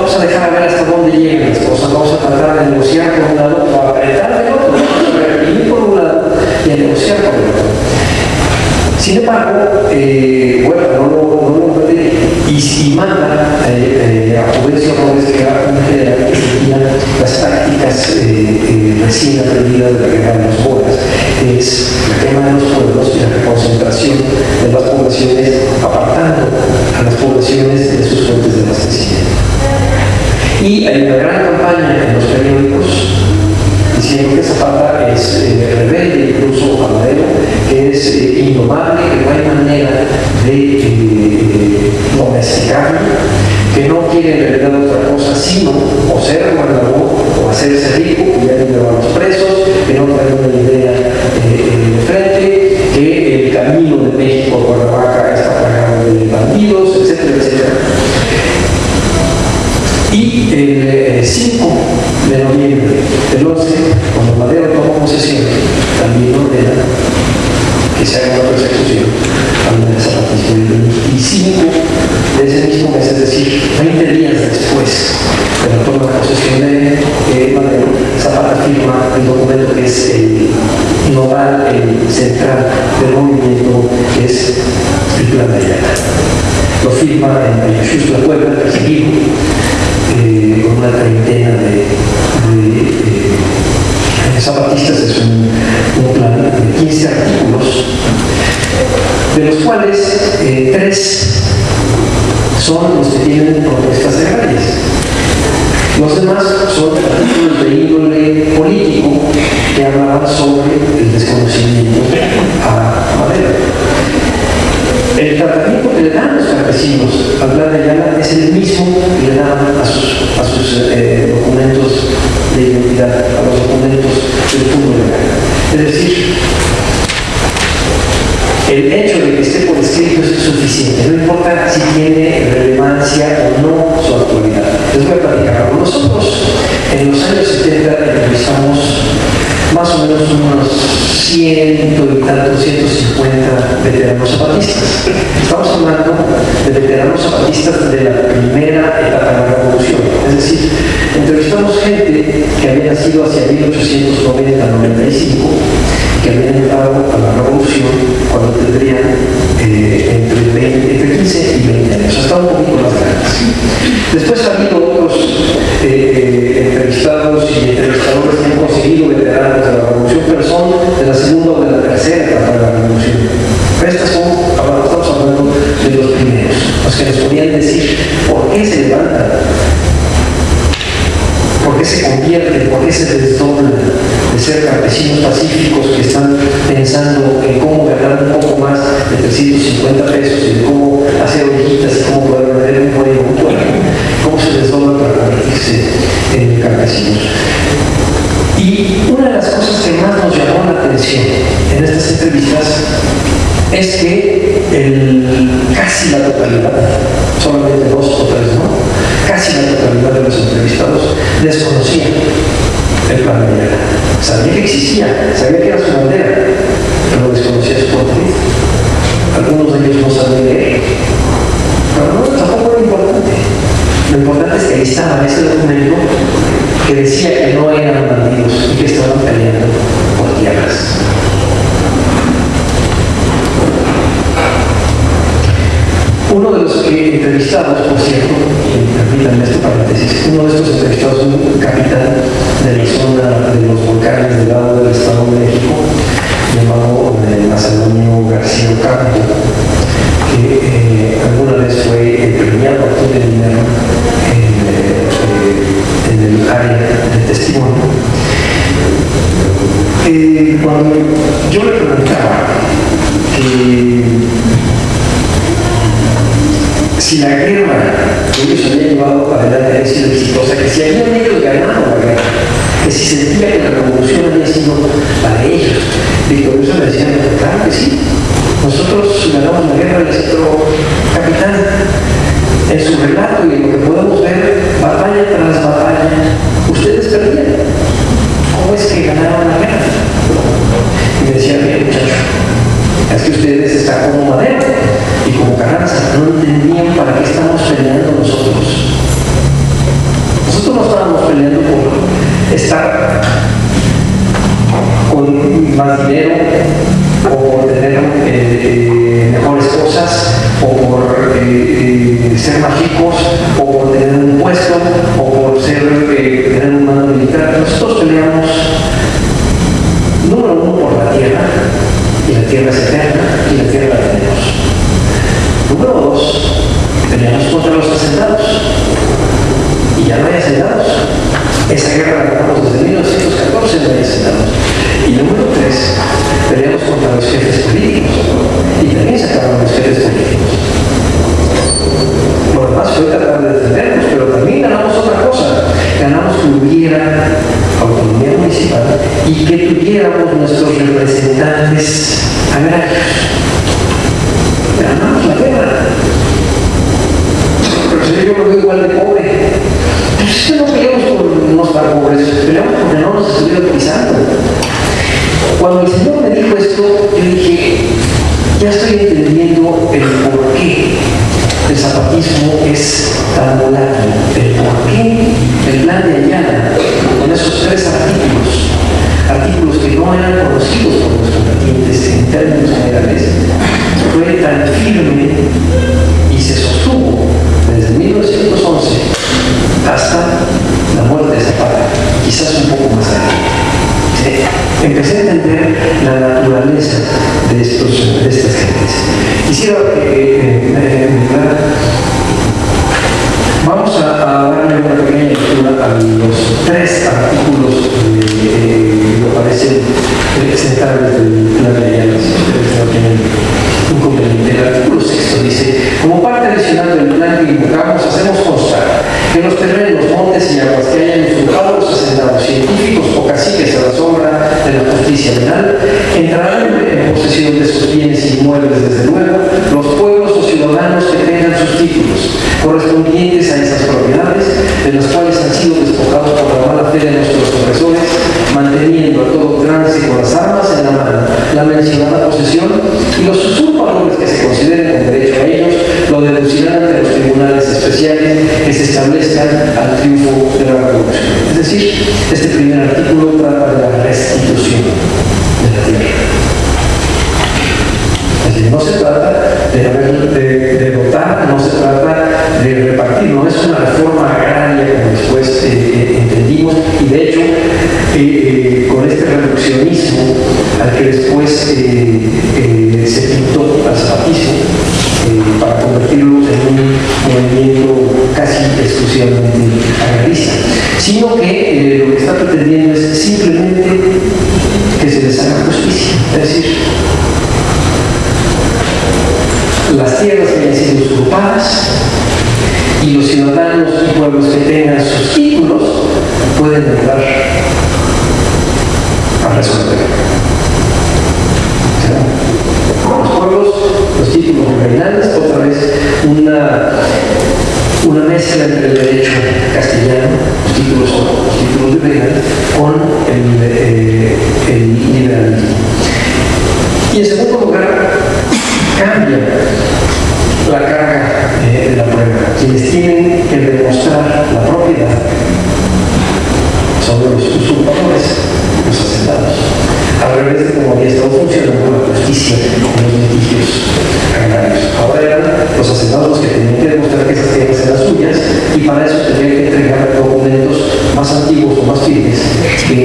vamos a dejar a ver hasta dónde llegan las cosas, vamos a tratar de negociar por un lado, o a apretar del otro, vamos a reprimir por un lado y a negociar por el otro. Sin embargo, bueno, no lo puede, y manda a Juvencio Robles, que era un general que seguía las tácticas recién aprendidas de la guerra de los Boras, que es la quema de los pueblos y la reconcentración de las poblaciones, apartando a las poblaciones de sus fuentes de abastecimiento. Y hay una gran campaña en los periódicos diciendo que Zapata es rebelde, incluso Madero, que es indomable, que no hay manera de domesticarlo, que no quiere en realidad otra cosa sino o ser gobernador o hacerse rico, que ya lleva a los presos, que no trae una idea de frente, que el camino de México a Cuernavaca está plagado de bandidos, etcétera, etcétera. Y el 5 de noviembre del 11, cuando Madero tomó posesión, también ordena que se haga una persecución también de zapatismo. Y 25 de ese mismo mes, es decir, 20 días después de la toma de posesión de Madero, Zapata firma el documento que es el nodal, el central del movimiento, que es el Plan de Ayala. Lo firma en Ayushla, Puebla, perseguido, con una treintena de zapatistas. Es un plan de 15 artículos, de los cuales 3 son los que tienen propuestas agrarias. Los demás son artículos de índole político que hablaban sobre el desconocimiento a Madero. El tratamiento que le dan los campesinos al Plan de Ayala es el mismo que le dan a sus documentos de identidad, a los documentos del Fondo Legal. Es decir, el hecho de que esté por escrito es suficiente, no importa si tiene relevancia o no su actualidad. Les voy a platicar algo. Nosotros en los años 70 entrevistamos más o menos unos 100 y tantos, 150 veteranos zapatistas. Estamos hablando de veteranos zapatistas de la primera etapa de la revolución. Es decir, entrevistamos gente que había nacido hacia 1890-95 y que habían entrado a la revolución cuando tendrían entre 15 y 20 años, hasta un poquito más grandes. Después ha habido otros entrevistados y entrevistadores que han conseguido veteranos de la revolución, pero son de la segunda o de la tercera etapa de la revolución. Estas son, ahora estamos hablando de los primeros, los que nos podían decir por qué se levantan, por qué se convierten, por qué se desdoblan de ser campesinos pacíficos que están pensando en cómo ganar un poco más de 350 pesos y de cómo hacer ollitas y cómo poder vender un código puntual, cómo se desdoblan para convertirse en campesinos. Y una de las cosas que más nos llamó la atención en estas entrevistas es que casi la totalidad, solamente 2 o 3, ¿no? Casi la totalidad de los entrevistados desconocían el Plan de Ayala. Sabía que existía, sabía que era su bandera, pero desconocía su contenido. Algunos de ellos no sabían leer, pero no, tampoco era importante. Lo importante es que ahí estaba ese documento que decía que no eran bandidos y que estaban peleando por tierras. Uno de los entrevistados, por cierto, permítanme este paréntesis, uno de estos entrevistados es un capitán de la zona de los volcanes del lado del Estado de México, llamado Macedonio García Ocampo, que alguna vez fue premiado por el dinero en el área de testimonio. Cuando yo le preguntaba si la guerra que ellos habían llevado adelante había sido exitosa, que si habían ellos ganado la guerra, que si sentía que la revolución había sido para ellos, victoriosa, le decían, claro que sí, nosotros ganamos la guerra, les citó capitán. En su relato y en lo que podemos ver, batalla tras batalla, ustedes perdían. ¿Cómo es que ganaron la guerra? Y me decía, bien, muchacho, es que ustedes están como Madero y como Carranza, no entendían para qué estamos peleando nosotros. peleando por estar con más dinero, o por tener mejores cosas, o por ser más ricos, o por tener un puesto, o por tener un mando militar. Nosotros peleamos, número uno, por la tierra, y la tierra es eterna, y la tierra la tenemos. Número dos, peleamos contra los hacendados, y ya no hay hacendados. Esa guerra la ganamos desde 1914, no hay hacendados. Y número tres, peleamos contra los jefes políticos, y también se acabaron los jefes políticos. Lo demás fue tratar de defendernos, pero también ganamos otra cosa. Ganamos que hubiera autonomía municipal y que tuviéramos nuestros representantes agrarios. Ganamos la guerra. Pero yo lo veo igual de pobre. Pues es que no peleamos por no estar pobres, peleamos porque no nos estuvieron pisando. Cuando el Señor me dijo esto, yo dije, ya estoy entendiendo el por qué el zapatismo es tan volátil, el por qué el plan de Ayala, con esos 3 artículos que no eran conocidos por los combatientes en términos generales, fue tan firme y se sostuvo desde 1911 hasta la muerte de Zapata, quizás un poco más allá. Empecé a entender la naturaleza de estas gentes. Quisiera vamos a darle una pequeña lectura a los 3 artículos que me parecen centrales del plan de Ayala, si ustedes no tienen inconveniente. El artículo 6 dice: como parte adicional del plan que invocamos, hacemos constar que los terrenos, montes y aguas que hayan usurpado los hacendados científicos o caciques a la sombra de la justicia penal entrarán en posesión de sus bienes inmuebles, desde luego, los pueblos o ciudadanos que tengan sus títulos correspondientes a esas propiedades, de las cuales han sido despojados por la mala fe de nuestros opresores, manteniendo a todo trance con las armas en la mano la mencionada posesión, y los usurpadores que se consideren con derecho a ellos lo deducirán ante los tribunales especiales que se establezcan al triunfo de la revolución. Es decir, este primer artículo trata de la restitución de la tierra. Es decir, no se trata de dotar, no se trata de repartir, no es una reforma agraria como después entendimos, y de hecho con este reduccionismo al que después se pintó al zapatismo para convertirlo en un movimiento casi exclusivamente agrarista, sino que lo que está pretendiendo es simplemente que se les haga justicia, es decir, las tierras que hayan sido usurpadas y los ciudadanos y pueblos que tengan sus títulos pueden entrar a resolver. Los pueblos, los títulos reinantes, otra vez una mezcla entre el derecho castellano, los títulos de reinante, con el liberalismo. Y en segundo lugar, cambia la carga de la prueba. Quienes tienen que demostrar la propiedad son los usurpadores, los hacendados. Al revés de cómo había estado funcionando la justicia en los litigios agrarios. Ahora eran los hacendados los que tenían que demostrar que esas tierras eran suyas, y para eso tenían que entregar documentos más antiguos o más firmes que